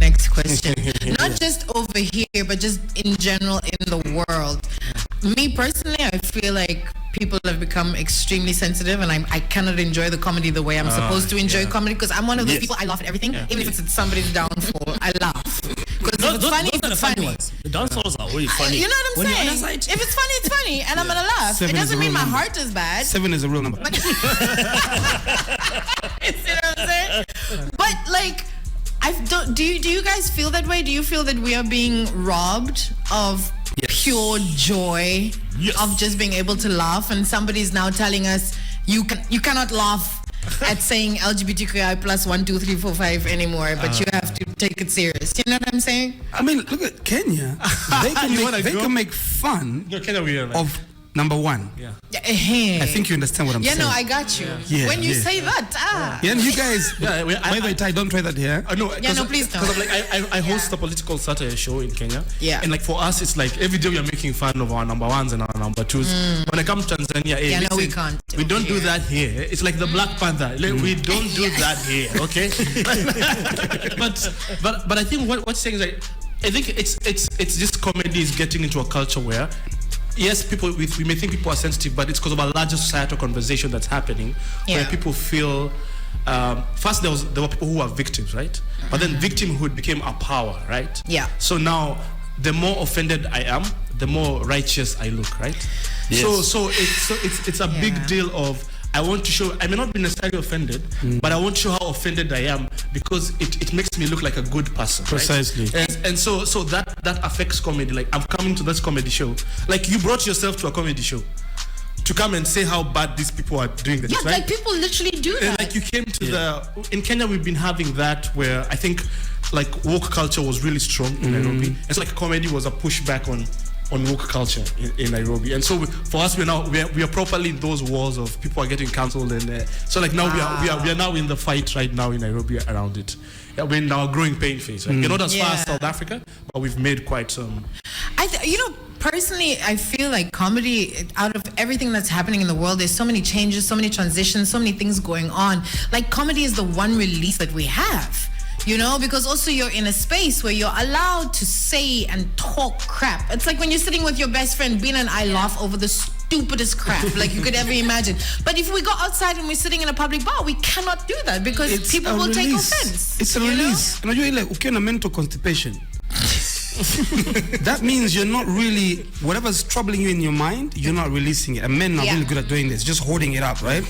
next question. Not just over here, but just in general in the world. Me personally, I feel like people have become extremely sensitive, and I cannot enjoy the comedy the way I'm supposed to enjoy comedy, because I'm one of those people. I laugh at everything, even if it's somebody's downfall. I laugh because if it's funny, it's funny. The downfalls are really funny. You know what I'm saying? If it's funny, it's funny, and I'm gonna laugh. It doesn't mean my heart is bad. 7 is a real number. You see what I'm saying? But like, do you guys feel that way? Do you feel that we are being robbed of pure joy of just being able to laugh, and somebody's now telling us you cannot laugh at saying LGBTQI plus 1, 2, 3, 4, 5 anymore, but you have to take it serious. You know what I'm saying? I mean, look at Kenya. They can make fun of number one. I think you understand what I'm saying. Yeah, no, I got you. When you say that, Yeah, and you guys, by the way, Ty, don't try that here. No, please don't. Because I host a political satire show in Kenya. Yeah. And like for us, it's like every day we are making fun of our number ones and our number twos. When I come to Tanzania, we can't. We don't do that here. It's like the Black Panther. Like, we don't do that here, okay? but I think what's saying is like, I think it's just comedy is getting into a culture where, yes, we may think people are sensitive, but it's because of a larger societal conversation that's happening where people feel. First, there were people who were victims, right? But then victimhood became a power, right? Yeah. So now, the more offended I am, the more righteous I look, right? Yes. So it's a big deal of, I want to show, I may not be necessarily offended, but I want to show how offended I am, because it makes me look like a good person. Precisely. Right? And so that affects comedy. Like, I'm coming to this comedy show. Like, you brought yourself to a comedy show to come and say how bad these people are doing this, right? Like people literally do that. And like you came to in Kenya, we've been having that where I think like woke culture was really strong in Nairobi. It's like comedy was a pushback on woke culture in Nairobi, and so for us, we are properly in those walls of people are getting cancelled, and so like now we are now in the fight right now in Nairobi around it. Yeah, we're in our growing pain phase. Right? We're not as far as South Africa, but we've made quite some. Personally, I feel like comedy, out of everything that's happening in the world, there's so many changes, so many transitions, so many things going on. Like, comedy is the one release that we have. You know, because also you're in a space where you're allowed to say and talk crap. It's like when you're sitting with your best friend, Bina and I laugh over the stupidest crap like you could ever imagine. But if we go outside and we're sitting in a public bar, we cannot do that because people will take offense. It's a release. Unajua ile ukiwa na mental constipation. That means you're not really, whatever's troubling you in your mind, you're not releasing it. And men are really good at doing this, just holding it up, right?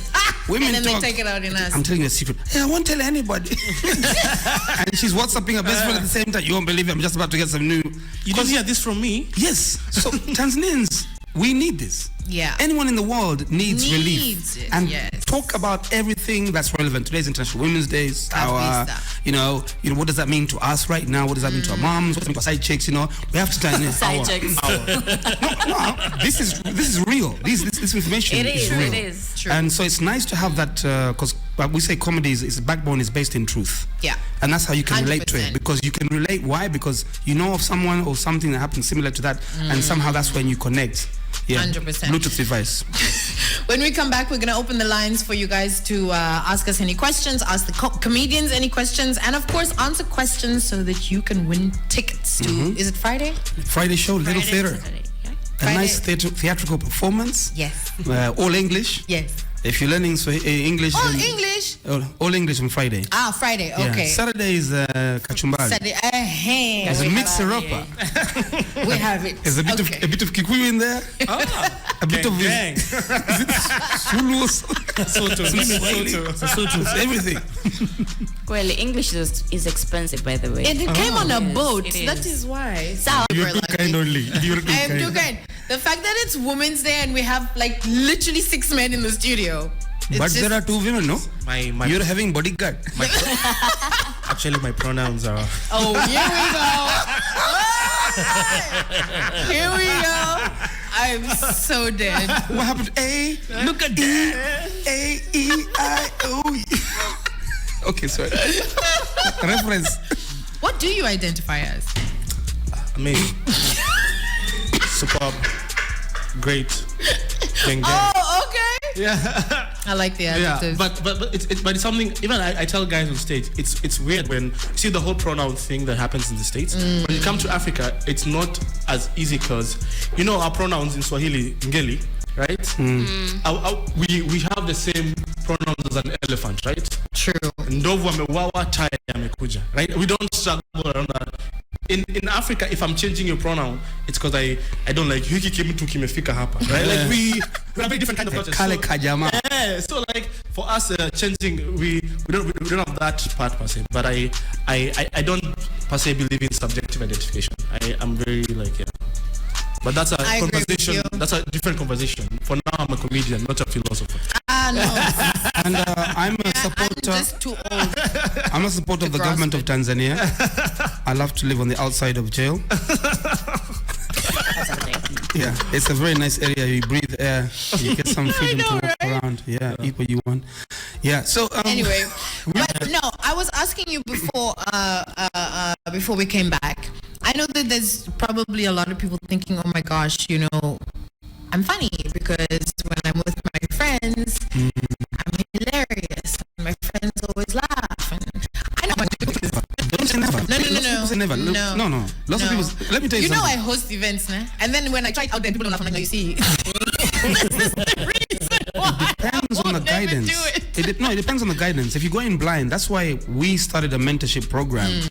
Women and then they take it out in us. I'm telling you a secret. Hey, I won't tell anybody. And she's WhatsApping her best friend at the same time. You won't believe it. I'm just about to get some new. You didn't hear this from me? Yes. So Tanzanians, we need this. Yeah. Anyone in the world needs relief. It, and talk about everything that's relevant. Today's International Women's Day. Our, you know, what does that mean to us right now? What does that mean to our moms? What does that mean to our side chicks? You know, we have to turn in side chicks. No, this is real. This information is real. It is true. And so it's nice to have that because we say comedy is backbone is based in truth. Yeah. And that's how you can 100%. relate to it, because you can relate. Why? Because you know of someone or something that happened similar to that, and somehow that's when you connect. Yeah, 100%. Bluetooth device. When we come back, we're going to open the lines for you guys to ask us any questions, ask the comedians any questions, and of course, answer questions so that you can win tickets to, is it Friday? Friday show, Little Theater. Saturday, yeah. A nice theatrical performance. Yes. All English. Yes. If you're learning English. All English? All English on Friday. Ah, Friday, okay. Saturday is kachumbari. Saturday, There's a mixer up. We have it. There's a bit of Kikuyu in there. A bit of Zulu, Soto, everything. Well, English is expensive, by the way. It came on a boat. It That is why. So You're too kind only. I am too kind. The fact that it's Women's Day and we have like literally 6 men in the studio. But there are 2 women, no? You're having bodyguard. Actually, my pronouns are. Oh, here we go. Here we go. I'm so dead. What happened? Look at that. A-E-I-O. Okay, sorry. Reference. What do you identify as? Amazing. Superb. Great. Gang, gang. Oh, okay. Yeah. I like the Yeah, adjectives. but it's something. Even I tell guys on stage, it's weird when you see the whole pronoun thing that happens in the States. When you come to Africa, it's not as easy because our pronouns in Swahili, ngeli, right? We have the same pronouns as an elephant, right? True. Ndovu amewawa, tai amekuja, right? We don't struggle around that. In Africa, if I'm changing your pronoun, it's because I don't like hiki kimtu kimefika hapa, right? Like we have a very different kind of culture. Kale kajama. So like for us changing, we don't have that part per se. But I don't per se believe in subjective identification. I'm very like But that's a conversation. That's a different conversation. For now, I'm a comedian, not a philosopher. No. And I'm a supporter. I'm just too old. I'm a supporter of the government of Tanzania. I love to live on the outside of jail. Yeah, it's a very nice area. You breathe air. You get some freedom to walk around. Yeah, eat what you want. Yeah. So anyway, but no, I was asking you before we came back. I know that there's probably a lot of people thinking, oh my gosh, I'm funny because when I'm with my friends, I'm hilarious. And my friends always laugh. And I know. Don't say never. No. Say never. No. Lots of people. Let me tell you something. I host events, nah? And then when I try it out there, people don't laugh. I'm like, you see, this is the reason why. It depends on the guidance. It depends on the guidance. If you go in blind, that's why we started a mentorship program.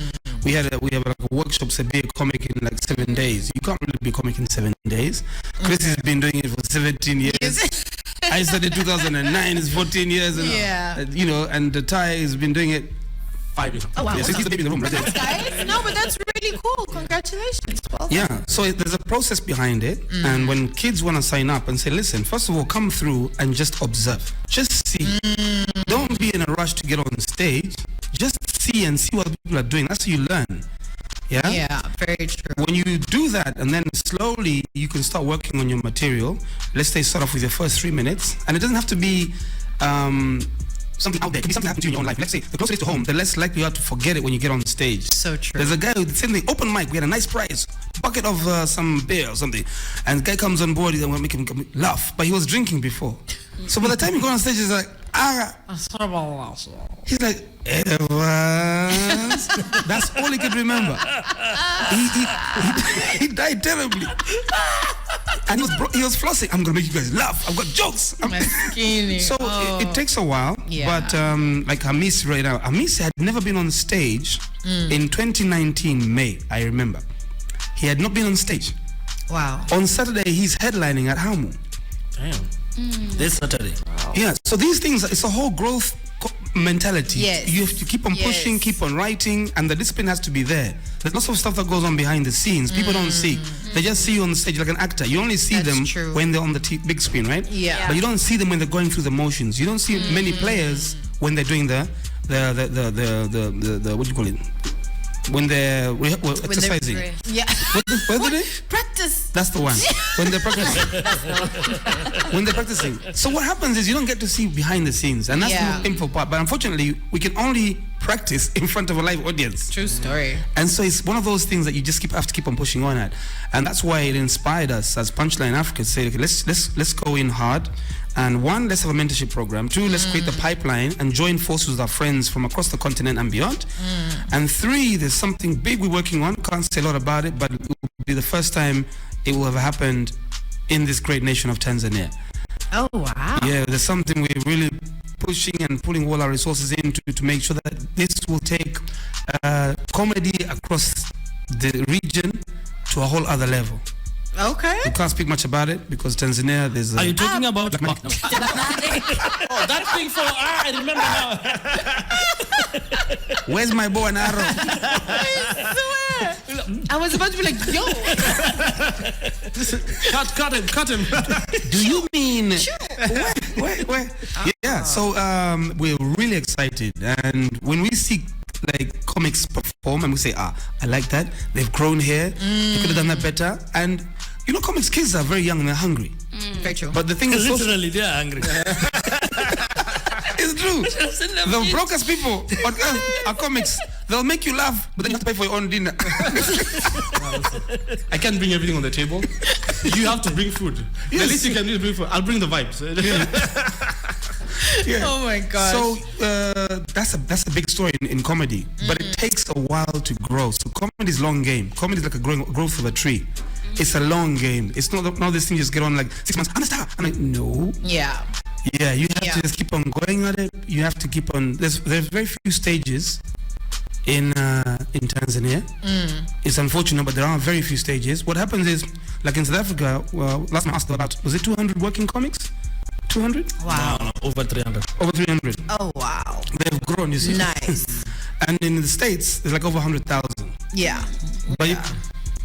We have like a workshop to be a comic in like 7 days. You can't really be a comic in 7 days. Chris has been doing it for 17 years. I started 2009. It's 14 years. And, and the Thai has been doing it 5 years. Oh wow! Yeah, so he's the baby in the room, right there. Guys, no, but that's really cool. Congratulations. Well done. Yeah, so there's a process behind it, and when kids want to sign up and say, listen, first of all, come through and just observe, just see. Don't be in a rush to get on stage. Just see and see what people are doing. That's how you learn. Yeah, very true. When you do that, and then slowly you can start working on your material. Let's say start off with your first 3 minutes, and it doesn't have to be something out there. It can be something happening to you in your own life. Let's say the closer it is to home, the less likely you are to forget it when you get on stage. So true. There's a guy who said the open mic. We had a nice prize, bucket of some beer or something, and the guy comes on board. He want to make him laugh, but he was drinking before. So by the time you go on stage, he's like, he's like, Evans. That's all he could remember. He died terribly. And he was flossing. I'm going to make you guys laugh. I've got jokes. So it takes a while. Yeah. But like Hamis right now, Hamis had never been on stage in 2019 May, I remember. He had not been on stage. Wow. On Saturday, he's headlining at Hamu. Damn. This Saturday. Wow. Yeah, so these things, it's a whole growth mentality. Yes. You have to keep on pushing, keep on writing, and the discipline has to be there. There's lots of stuff that goes on behind the scenes. People don't see. They just see you on the stage like an actor. You only see them when they're on the big screen, right? Yeah. But you don't see them when they're going through the motions. You don't see many players when they're doing the what do you call it? When they're exercising. What's the name? Practice. That's the one. When they're practicing. When they're practicing. So what happens is you don't get to see behind the scenes, and that's the most painful part. But unfortunately, we can only practice in front of a live audience. True story. And so it's one of those things that you just have to keep on pushing on at, and that's why it inspired us as Punchline Africa to say, okay, let's go in hard. And 1, let's have a mentorship program. 2, let's create the pipeline and join forces with our friends from across the continent and beyond. And 3, there's something big we're working on. Can't say a lot about it, but it will be the first time it will have happened in this great nation of Tanzania. Oh, wow. Yeah, there's something we're really pushing and putting all our resources into to make sure that this will take comedy across the region to a whole other level. Okay. We can't speak much about it because Tanzania, there's Are you talking about Oh, that thing for I remember now. Where's my bow and arrow? I swear. I was about to be like, yo. Cut him. Do you mean? Where? Yeah. So we're really excited, and when we see like comics perform, and we say, I like that. They've grown here. They could have done that better. And you know, comics kids are very young and they're hungry. Very true. But the thing is, literally, they are hungry. it's true. The brokest people on earth are comics. They'll make you laugh, but then you have to pay for your own dinner. I can't bring everything on the table. You have to bring food. Yes. The least you can do is bring food. I'll bring the vibes. Yeah. Oh my gosh. So that's a big story in comedy, but it takes a while to grow. So comedy is long game. Comedy is like a growth of a tree. It's a long game. It's not this thing you just get on like 6 months. I'm a star. I'm like, no. Yeah. Yeah, you have to just keep on going at it. You have to keep on. There's very few stages in Tanzania. It's unfortunate, but there are very few stages. What happens is, like in South Africa, well, last time I asked about, was it 200 working comics? 200? Wow. No, over 300. Over 300. Oh wow. They've grown, you see. Nice. And in the States, it's like over 100,000. Yeah. But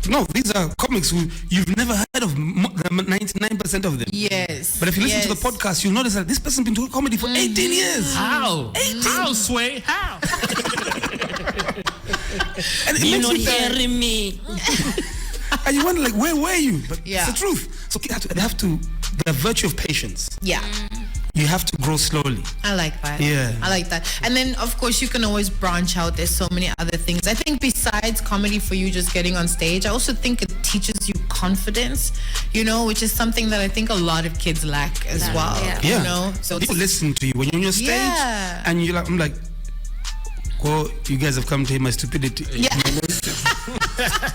no, these are comics who you've never heard of 99% of them. Yes. But if you listen to the podcast, you'll notice that this person's been doing comedy for 18 years. How? 18. How, Sway? How? And it You're makes not you think- hearing me. and you wonder, like, where were you? But Yeah. it's the truth. So they have to, the virtue of patience. Yeah. You have to grow slowly. I like that. Yeah. I like that. And then, of course, you can always branch out. There's so many other things. I think besides comedy for you just getting on stage, I also think it teaches you confidence, which is something that I think a lot of kids lack as well. Yeah. So People listen to you when you're on your stage, Yeah. and I'm like, well, you guys have come to hear my stupidity. Yeah.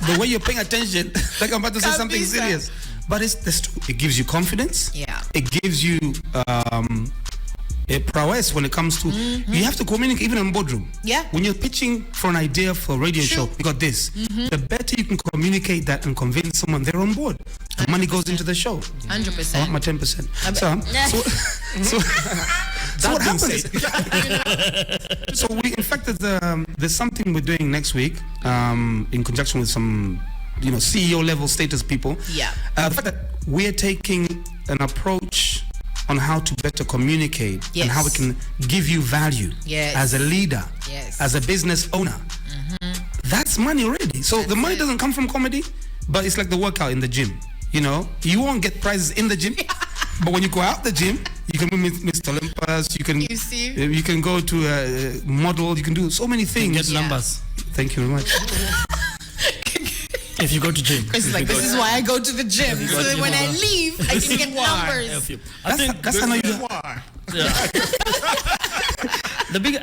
The way you're paying attention, like I'm about to say something Kabisa. serious. But it gives you confidence. Yeah. It gives you a prowess when it comes to, you have to communicate even in boardroom. Yeah. When you're pitching for an idea for a radio True. show, you got this. The better you can communicate that and convince someone they're on board, the money goes into the show. 100%. I want my 10%. So what happens? So in fact, there's something we're doing next week in conjunction with some, CEO level status people. Yeah. The fact that we're taking an approach on how to better communicate Yes. and how we can give you value Yes. as a leader, Yes. as a business owner. That's money already. So the money doesn't come from comedy, but it's like the workout in the gym. You won't get prizes in the gym, but when you go out the gym, you can win Mr. Olympus. You see? You can go to a model. You can do so many things. Get numbers. Thank you very much. If you go to gym. Chris is like, this is why I go to the gym. So go that to when I gym. leave, I can get numbers. That's how you.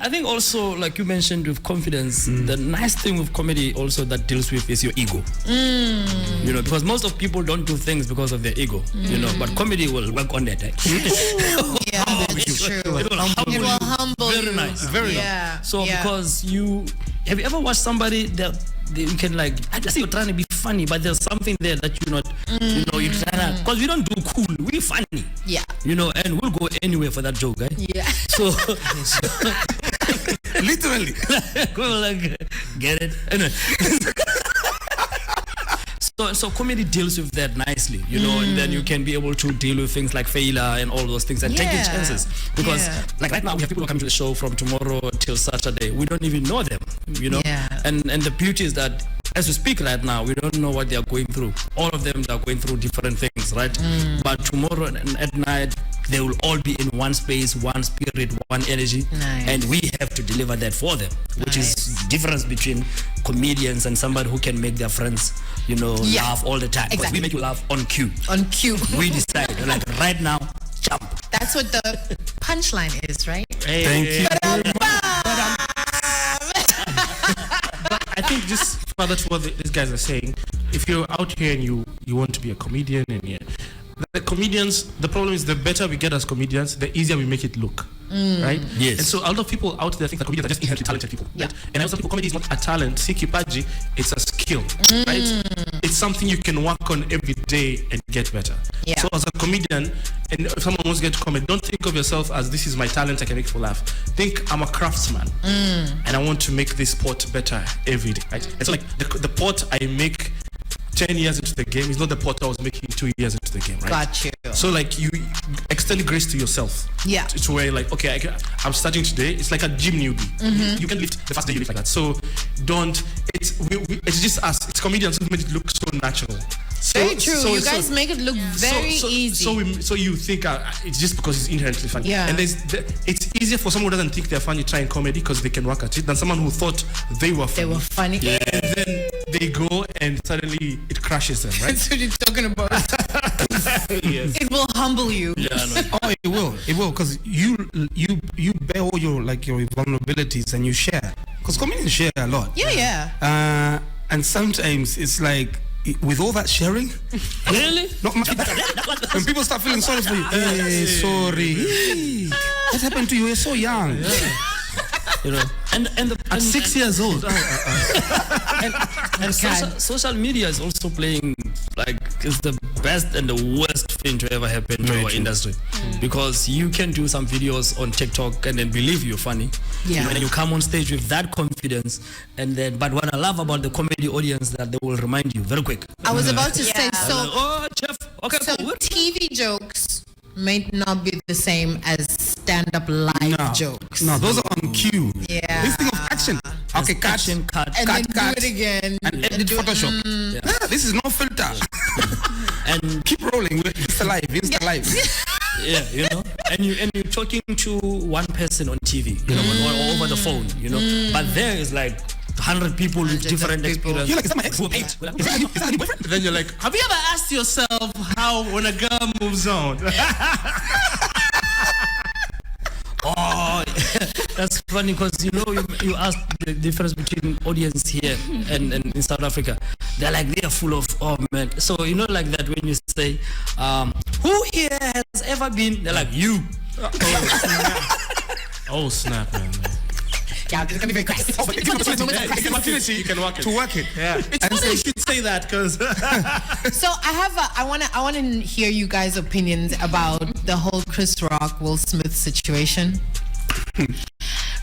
I think also, like you mentioned with confidence, the nice thing with comedy also that deals with is your ego. Because most of people don't do things because of their ego, but comedy will work on that. Yeah, that's true. It will humble you. Very nice. Very Yeah. So yeah. because have you ever watched somebody that you can I just say you're trying to be funny, but there's something there that you're not, you're trying to, because we don't do cool, we're funny. Yeah. And we'll go anywhere for that joke, eh? Yeah. So, Literally. we'll get it. Anyway. So comedy deals with that nicely, and then you can be able to deal with things like failure and all those things and taking Yeah. chances. Because Yeah. right now we have people who come to the show from tomorrow till Saturday. We don't even know them, Yeah. And the beauty is that as we speak right now, we don't know what they are going through. All of them are going through different things, right? But tomorrow and at night, they will all be in one space, one spirit, one energy. Nice. And we have to deliver that for them, which is difference between comedians and somebody who can make their friends, laugh all the time. Because Exactly. we make you laugh on cue. On cue. We decide, right now, jump. That's what the punchline is, right? Thank you. I think just further to what these guys are saying, if you're out here and you want to be a comedian, and the comedians, the problem is the better we get as comedians, the easier we make it look. Right? Yes. And so a lot of people out there think that comedians are just inherently talented people. Yeah. Right? And also people, comedy is not a talent. Si kipaji, it's a skill. Right? It's something you can work on every day and get better. Yeah. So as a comedian, and if someone wants to get to comedy, don't think of yourself as this is my talent, I can make people laugh. Think I'm a craftsman and I want to make this pot better every day. Right? And so like the pot I make 10 years into the game is not the pot I was making 2 years into the game, right? Got you. So like you extend grace to yourself. Yeah. To where like, okay, I'm starting today. It's like a gym newbie. You can lift the first day you lift like that. So it's just us. It's comedians who made it look so natural. Very true. You guys make it look very easy. So you think it's just because it's inherently funny. Yeah. And it's easier for someone who doesn't think they're funny trying comedy because they can work at it than someone who thought they were funny. They were funny. And then they go and suddenly it crashes them, right? That's what you're talking about. It will humble you. Yeah, I know. Oh, it will, because you bear all your vulnerabilities and you share, because comedians share a lot. Yeah. And sometimes it's like, with all that sharing, Really? not much. When people start feeling sorry for you, hey, sorry, hey, what happened to you? You're so young. You know, At 6 years old. and social media is also playing, like, it's the best and the worst thing to ever happen to our industry, because you can do some videos on TikTok and then believe you're funny. Yeah. And you come on stage with that confidence, and then, but what I love about the comedy audience, that they will remind you very quick. I was about to say, Like, so oh, Jeff, okay, so cool. TV jokes may not be the same as stand-up live jokes. No, those are on cue. Yeah. This thing of action. Okay, cut. Action cut. And cut, then cut. do it again. And edit Photoshop. This is no filter. And Keep rolling. Insta live. yeah, you know, and you're talking to one person on TV, you know, or over the phone, you know, but there is like 100 people with Hundreds different of people. experiences. You're like, is that my ex? Is that your boyfriend? Then you're like, have you ever asked yourself how when a girl moves on? Oh, that's funny, because you know, you ask the difference between audience here and in South Africa. They're like, they're full of, oh man. So you know, like that when you say, who here has ever been? They're like, you. Oh snap, man. Yeah, it's gonna be very crass. Oh, but it's an opportunity You can work it. to work it. Yeah. It's funny you should say that, because So I want to hear you guys' opinions about the whole Chris Rock Will Smith situation.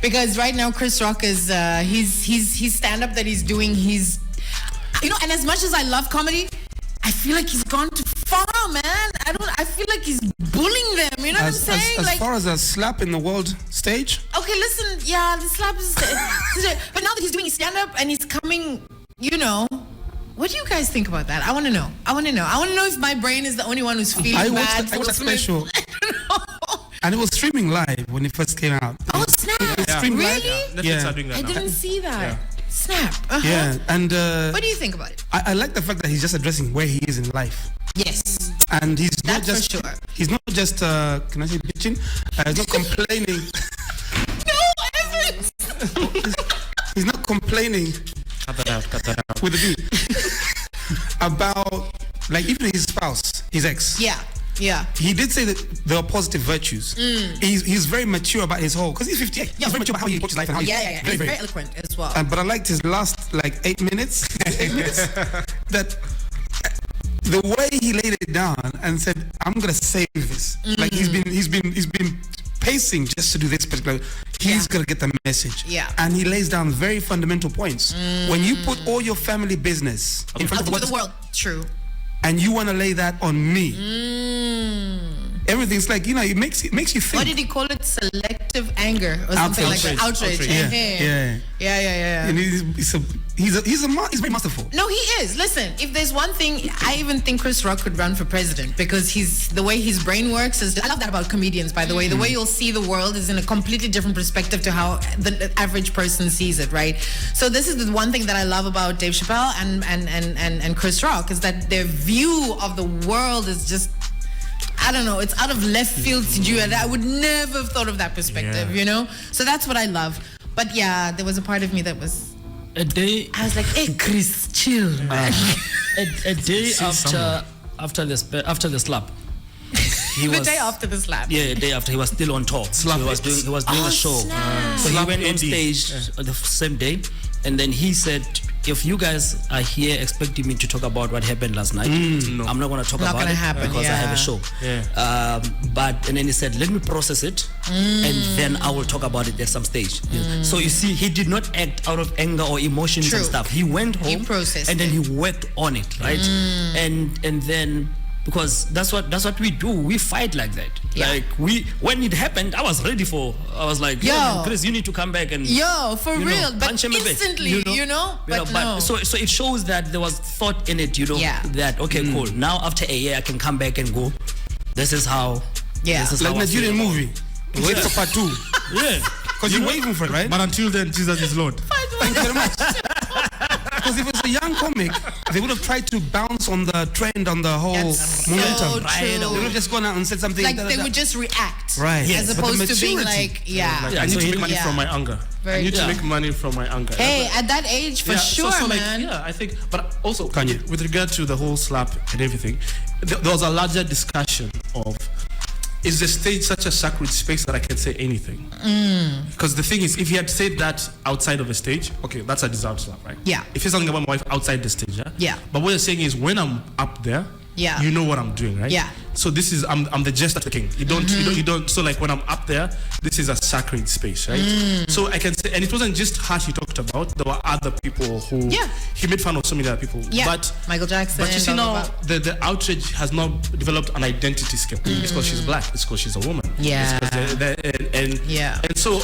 Because right now Chris Rock is his stand-up that he's doing, he's, you know, and as much as I love comedy, I feel like he's gone too far, man. I feel like he's bullying them, you know what I'm saying? As Like, far as a slap in the world stage, okay, listen, yeah, the slap is but now that he's doing stand-up and he's coming, you know, what do you guys think about that? I want to know if my brain is the only one who's feeling I bad watched for that Smith. special, I don't know. and it was streaming live when it first came out. Oh, snap. Stream live. Really? Netflix Yeah. are doing that I now. didn't see that. Snap. Uh-huh. Yeah, and What do you think about it? I like the fact that he's just addressing where he is in life, Yes. and he's not That's for just sure. he's not just can I say bitching? He's not complaining. No, Evans. He's not complaining Cut that out. with the B about, like, even his spouse, his ex. Yeah. Yeah. He did say that there are positive virtues. He's very mature about his whole, because he's 58. He's very mature about how he approaches life and how Yeah, he's yeah, yeah. very, He's very. very eloquent as well. But I liked his last like 8 minutes. That the way he laid it down and said, "I'm gonna save this." Like he's been pacing just to do this particular. He's gonna get the message. Yeah. And he lays down very fundamental points. When you put all your family business in front Out of to the world. True. and you want to lay that on me, everything's like, you know, it makes you think. What did he call it? Selective anger or something like that. Outrage. Yeah, Yeah. yeah. And he's very masterful. No, he is. Listen, if there's one thing, I even think Chris Rock could run for president, because the way his brain works is. I love that about comedians, by the way. The way you'll see the world is in a completely different perspective to how the average person sees it, right? So this is the one thing that I love about Dave Chappelle and Chris Rock, is that their view of the world is just, I don't know, it's out of left field to you, and I would never have thought of that perspective, you know? So that's what I love. But yeah, there was a part of me that was, A day, I was like, hey, Chris, chill, man. a day after the slap, he The was, day after the slap. Yeah, a day after, he was still on tour. So he was doing a show. Snap. So he Slap went on Eddie. stage the same day, and then he said, if you guys are here expecting me to talk about what happened last night, No. I'm not going to talk Not about gonna it happen, because I have a show. Yeah. And then he said, let me process it, and then I will talk about it at some stage. So you see, he did not act out of anger or emotions True. and stuff. He went home processed and then it. he worked on it, right? And then, because that's what we do. We fight like that. Yeah. Like when it happened, I was like, Yo. man, Chris, you need to come back and Yo, for you know, real, but punch him a bit, instantly, you know? But no. so it shows that there was thought in it, you know. Yeah. That okay, cool. Now after a year, I can come back and go. This is how. Yeah. This is Like how I feel Nigerian about movie. Wait for part 2. it. Yeah. Because you're waiting for it, right? But until then, Jesus is Lord. Thank you very much. Because if it's a young comic, they would have tried to bounce on the trend, on the whole That's momentum. so They true. would have just gone out and said something. Like they would just react, Right. As Yes. But the opposed to being maturity- like, yeah. Like, Yeah, I need so to he- make money yeah. from my anger. Very I need to true. make money from my anger. Hey, at that age, for sure, like, man. yeah, I think, but also Kanye. with regard to the whole slap and everything, there was a larger discussion of, is the stage such a sacred space that I can say anything? Because the thing is, if he had said that outside of the stage, okay, that's a deserved slap, right? Yeah. If he's something about my wife outside the stage, yeah? Yeah. But what you're saying is, when I'm up there, Yeah. you know what I'm doing, right? Yeah. So this is, I'm the jester king. You don't, so like when I'm up there, this is a sacred space, right? So I can say, and it wasn't just her he talked about, there were other people who, Yeah. he made fun of so many other people. Yeah. But Michael Jackson. but you see blah, now, blah, blah. the outrage has now developed an identity scale. It's because she's black. It's because she's a woman. Yeah. It's 'cause and Yeah. And so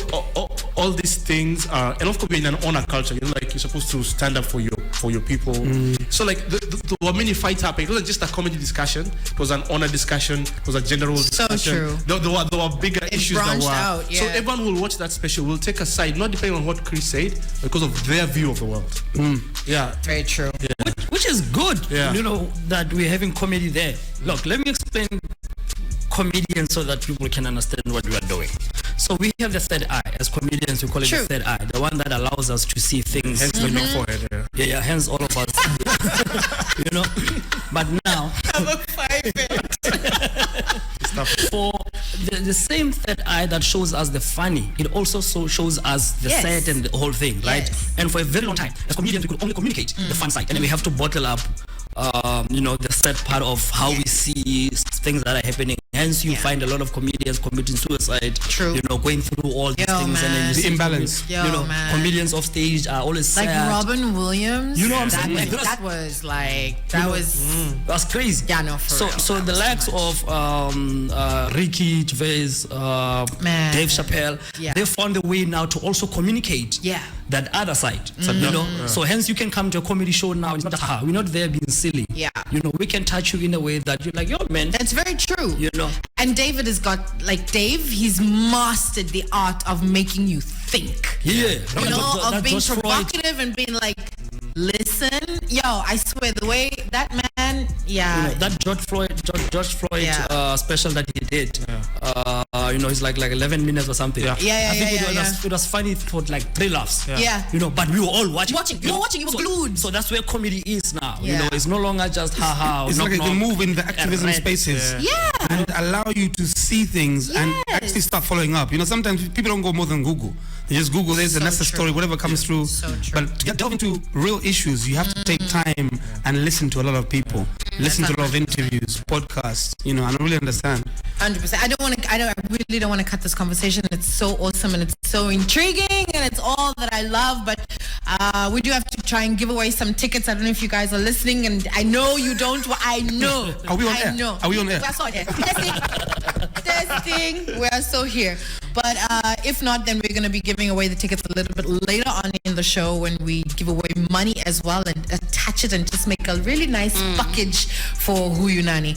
all these things are, and of course, in an honor culture, you know, like you're supposed to stand up for your people. So like there were many fights happening. It wasn't just a comedy discussion. It was an honor discussion. It was a general So discussion. true. There were bigger issues that branched were. out, So yeah. everyone will watch that special. Will take a side, not depending on what Chris said, because of their view of the world. Yeah. Very true. Which is good, Yeah. you know, that we're having comedy there. Look, let me explain comedians so that people can understand what we are doing. So we have the third eye. As comedians, we call it True. the third eye, the one that allows us to see things. Hence the big forehead. Yeah. Yeah, hence all of us. You know, but now for the same third eye that shows us the funny, it also shows us the Yes. sad and the whole thing, right? Yes. And for a very long time, as comedians, we could only communicate the fun side, and then we have to bottle up, you know, the sad part of how we see things that are happening. Hence, you Yeah. find a lot of comedians committing suicide. True. You know, going through all these Yo, things, and then man. you The see imbalance. Yo, you know, man. comedians off stage are always Like sad. Robin Williams. You know what I'm that, saying? Like, that was like, that know, was, That's crazy. Yeah, no, for so real. so That the was too likes of Ricky Gervais, Man. Dave Chappelle, Yeah. they found a way now to also communicate Yeah. that other side. You know, so hence you can come to a comedy show now. It's not just we're not there being silly. Yeah. You know, we can touch you in a way that you're like, yo, man. that's very true. You know. And David has got, like Dave, he's mastered the art of making you think. Yeah. You know, of being provocative and being like, listen, yo, I swear, the way that man, yeah. You know, that George Floyd Yeah. special that he did, you know, it's like 11 minutes or something. Yeah. Yeah, I think yeah. it was funny for like 3 laughs. Yeah. You know, but we were all watching. You were watching, you were glued. So that's where comedy is now. You Yeah. know, it's no longer just ha. It's like it can move in the activism red. spaces. Yeah. And allow you to see things and Yes. actually start following up. You know, sometimes people don't go more than Google. They just Google this and So that's the true. story, whatever comes through. So true. But to delve into real issues, you have to take time and listen to a lot of people, listen to a lot of interviews, podcasts, you know, and I really understand. 100%. I really don't want to cut this conversation. It's so awesome and it's so intriguing and it's all that I love. But we do have to try and give away some tickets. I don't know if you guys are listening, and I know you don't. I know. Are we on I air? know. Are we on air? We're so here. Testing. We are so here. But if not, then we're going to be giving away the tickets a little bit later on in the show when we give away money as well and attach it and just make a really nice package for Huyunani.